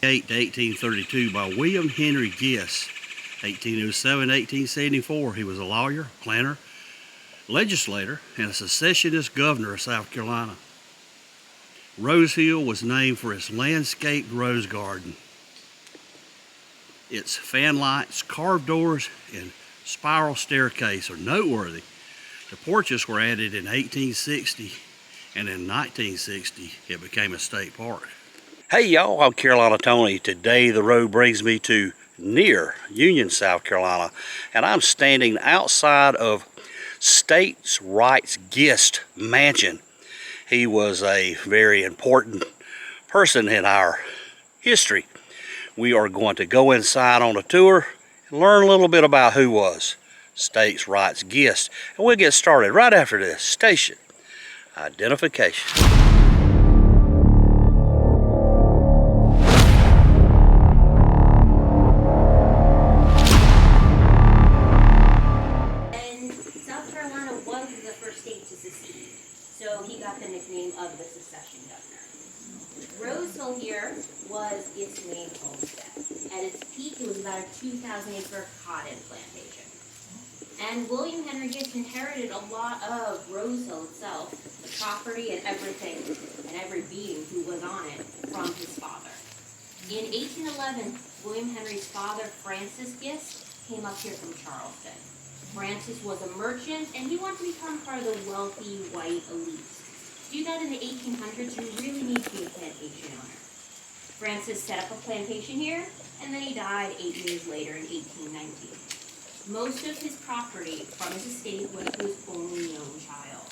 to 1832 by William Henry Gist. 1807 1874, he was a lawyer, planter, legislator, and a secessionist governor of South Carolina. Rose Hill was named for its landscaped rose garden. Its fan lights, carved doors, and spiral staircase are noteworthy. The porches were added in 1860, and in 1960, it became a state park. Hey y'all, I'm Carolina Tony. Today the road brings me to near Union, South Carolina, and I'm standing outside of States' Rights Gist Mansion. He was a very important person in our history. We are going to go inside on a tour and learn a little bit about who was States' Rights Gist. And we'll get started right after this station identification. So he got the nickname of the secession governor. Rose Hill here was its main homestead. At its peak, it was about a 2,000-acre cotton plantation. And William Henry Gist inherited a lot of Rose Hill itself, the property and everything, and every being who was on it, from his father. In 1811, William Henry's father, Francis Gist, came up here from Charleston. Francis was a merchant, and he wanted to become part of the wealthy white elite. To do that in the 1800s, you really need to be a plantation owner. Francis set up a plantation here, and then he died 8 years later in 1819. Most of his property from his estate went to his only known child,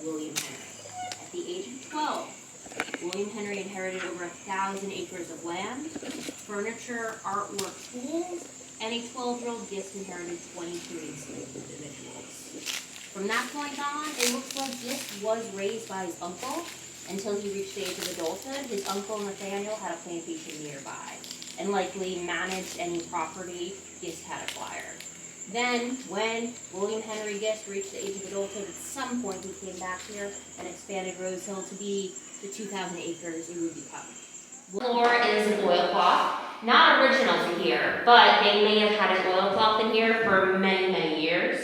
William Henry. At the age of 12, William Henry inherited over 1,000 acres of land, furniture, artwork, tools, and a 12-year-old Gist inherited 22 enslaved individuals. From that point on, it looks like Gist was raised by his uncle until he reached the age of adulthood. His uncle Nathaniel had a plantation nearby and likely managed any property Gist had acquired. Then, when William Henry Gist reached the age of adulthood, at some point he came back here and expanded Rose Hill to be the 2,000 acres it would become. Floor is an oilcloth. Not original to here, but they may have had an oilcloth in here for many, many years.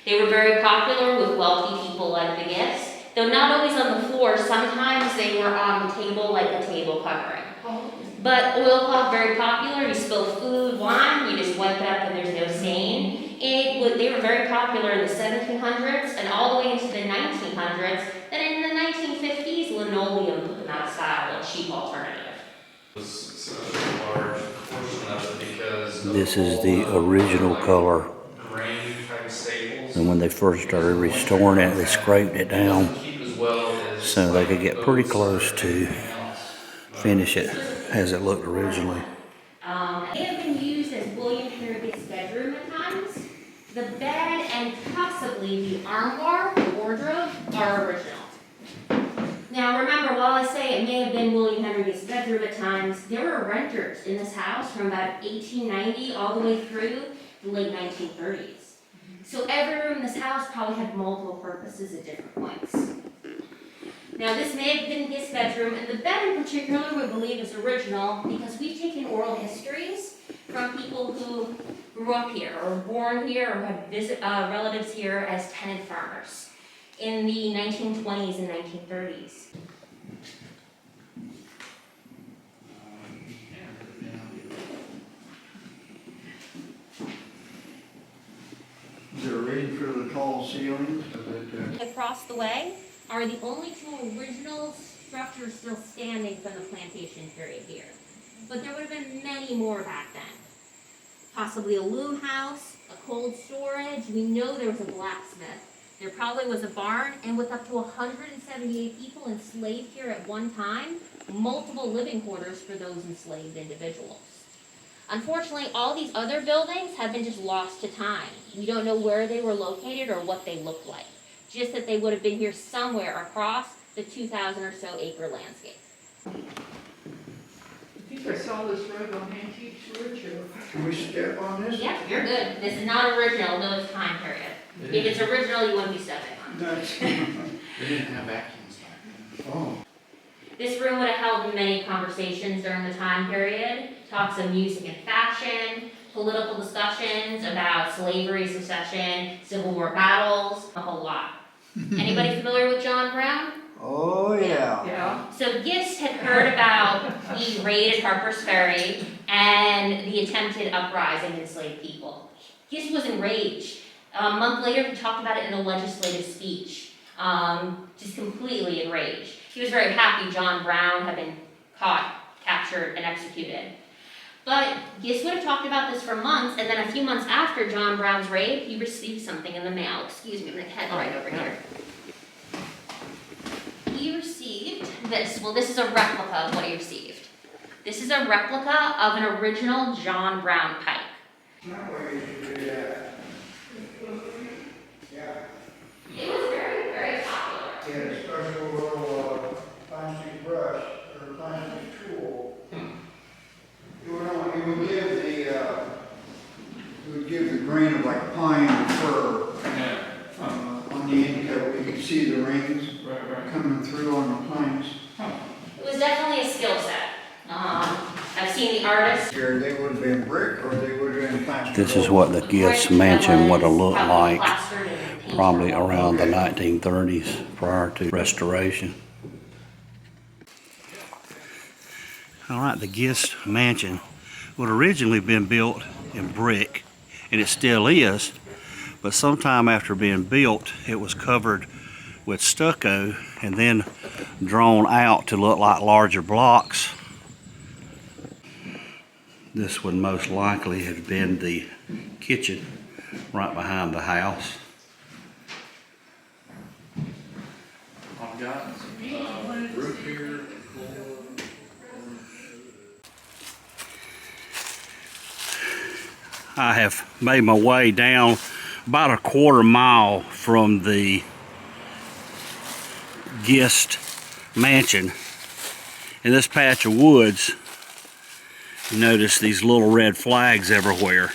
They were very popular with wealthy people like the Gists, though not always on the floor. Sometimes they were on the table like a table covering. But oilcloth, very popular. You spill food, wine, you just wipe it up and there's no stain. They were very popular in the 1700s and all the way into the 1900s. Then in the 1950s, linoleum took them out of style, a cheap alternative. It's a large portion of it because This is the original color. grain type staples. And when they first started restoring it, they scraped it down Keep as well as so they could get pretty close to finish it as it looked originally. They have been used as William Henry Gist's bedroom at times. The bed and possibly the armoire, the wardrobe, are original. Now remember, while I say it may have been William Henry Gist's bedroom at times, there were renters in this house from about 1890 all the way through the late 1930s. So every room in this house probably had multiple purposes at different points. Now this may have been Gist's bedroom, and the bed in particular we believe is original because we've taken oral histories from people who grew up here or were born here or had relatives here as tenant farmers in the 1920s and 1930s. Is there a reason for the tall ceilings? Across the way are the only two original structures still standing from the plantation period here. But there would have been many more back then. Possibly a loom house, a cold storage. We know there was a blacksmith. There probably was a barn, and with up to 178 people enslaved here at one time, multiple living quarters for those enslaved individuals. Unfortunately, all these other buildings have been just lost to time. We don't know where they were located or what they looked like. Just that they would have been here somewhere across the 2,000 or so acre landscape. I think I saw this road on Antique Roadshow. Can we step on this? Yeah, you're good. This is not original, no, it's time period. If it's original, you wouldn't be stepping on it. That's, They didn't have vacuums back then. oh. This room would have held many conversations during the time period, talks of music and fashion, political discussions about slavery, secession, Civil War battles, a whole lot. Anybody familiar with John Brown? Oh, yeah. Yeah. So Gist had heard about the raid at Harper's Ferry and the attempted uprising of enslaved people. Gist was enraged. A month later, he talked about it in a legislative speech, just completely enraged. He was very happy John Brown had been caught, captured, and executed. But Gist would have talked about this for months, and then a few months after John Brown's raid, he received something in the mail. Excuse me, I'm gonna head right over here. He received this. Well, this is a replica of what he received. This is a replica of an original John Brown pipe. It was very, very popular. He had a special little plastic brush or plastic tool. He would give the grain of like pine or fir Yeah. on the end coat. You could see the rings coming through on the pines. It was definitely a skill set. I've seen the artist. Here they would have been brick or they would have been plaster. This is what the Gist mansion would have looked Probably like plastered and painted. probably around the 1930s prior to restoration. All right, the Gist mansion would originally been built in brick, and it still is, but sometime after being built, it was covered with stucco and then drawn out to look like larger blocks. This would most likely have been the kitchen right behind the house. I've got roof here. I have made my way down about a quarter mile from the Gist mansion. In this patch of woods, you notice these little red flags everywhere.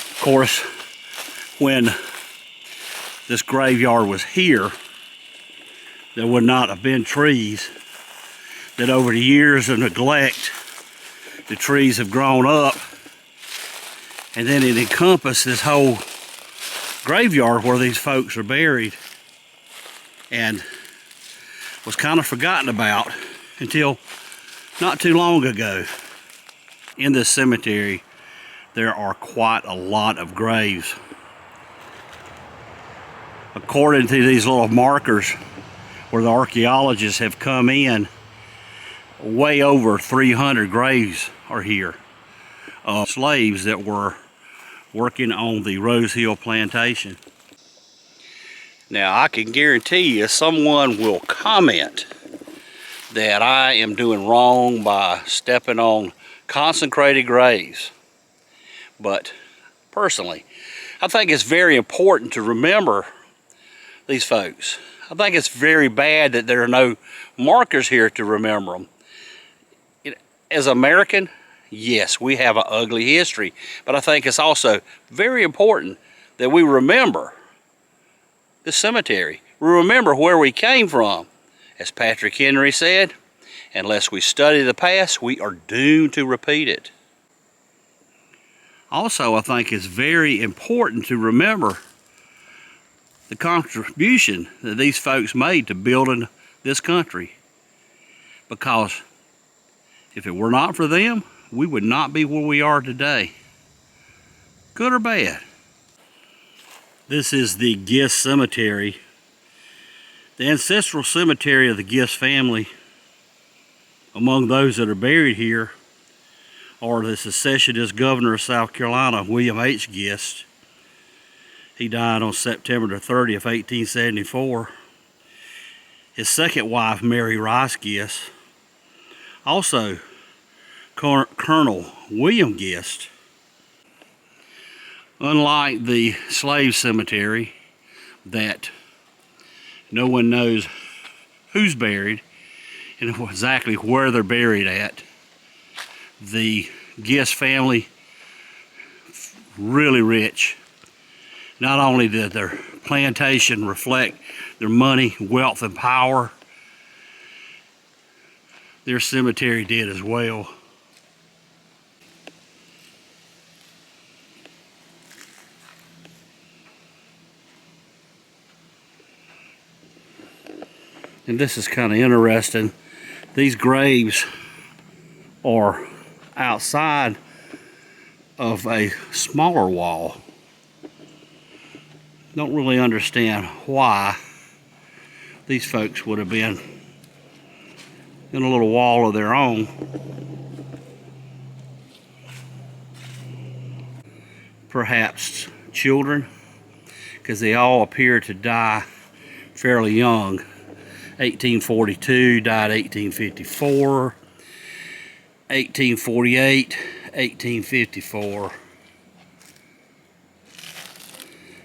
Of course, when this graveyard was here, there would not have been trees. That over the years of neglect, the trees have grown up, and then it encompassed this whole graveyard where these folks are buried, and was kind of forgotten about until not too long ago. In this cemetery, there are quite a lot of graves. According to these little markers where the archaeologists have come in, way over 300 graves are here of slaves that were working on the Rose Hill Plantation. Now, I can guarantee you someone will comment that I am doing wrong by stepping on consecrated graves. But personally, I think it's very important to remember these folks. I think it's very bad that there are no markers here to remember them. As American, yes, we have an ugly history, but I think it's also very important that we remember the cemetery. We remember where we came from. As Patrick Henry said, unless we study the past, we are doomed to repeat it. Also, I think it's very important to remember the contribution that these folks made to building this country. Because if it were not for them, we would not be where we are today. Good or bad. This is the Gist Cemetery. The ancestral cemetery of the Gist family. Among those that are buried here are the secessionist governor of South Carolina, William H. Gist. He died on September the 30th, 1874. His second wife, Mary Rice Gist. Also, Colonel William Gist. Unlike the slave cemetery that no one knows who's buried and exactly where they're buried at, the Gist family, really rich. Not only did their plantation reflect their money, wealth, and power, their cemetery did as well. And this is kind of interesting. These graves are outside of a smaller wall. Don't really understand why these folks would have been in a little wall of their own. Perhaps children, because they all appear to die fairly young. 1842, died 1854, 1848, 1854,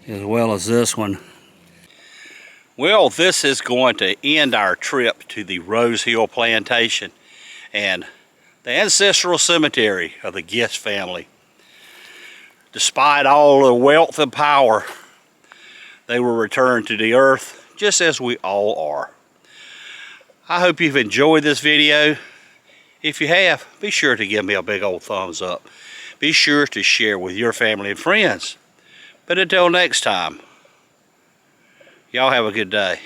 as well as this one. Well, this is going to end our trip to the Rose Hill Plantation and the ancestral cemetery of the Gist family. Despite all the wealth and power, they were returned to the earth just as we all are. I hope you've enjoyed this video. If you have, be sure to give me a big old thumbs up. Be sure to share with your family and friends. But until next time, y'all have a good day.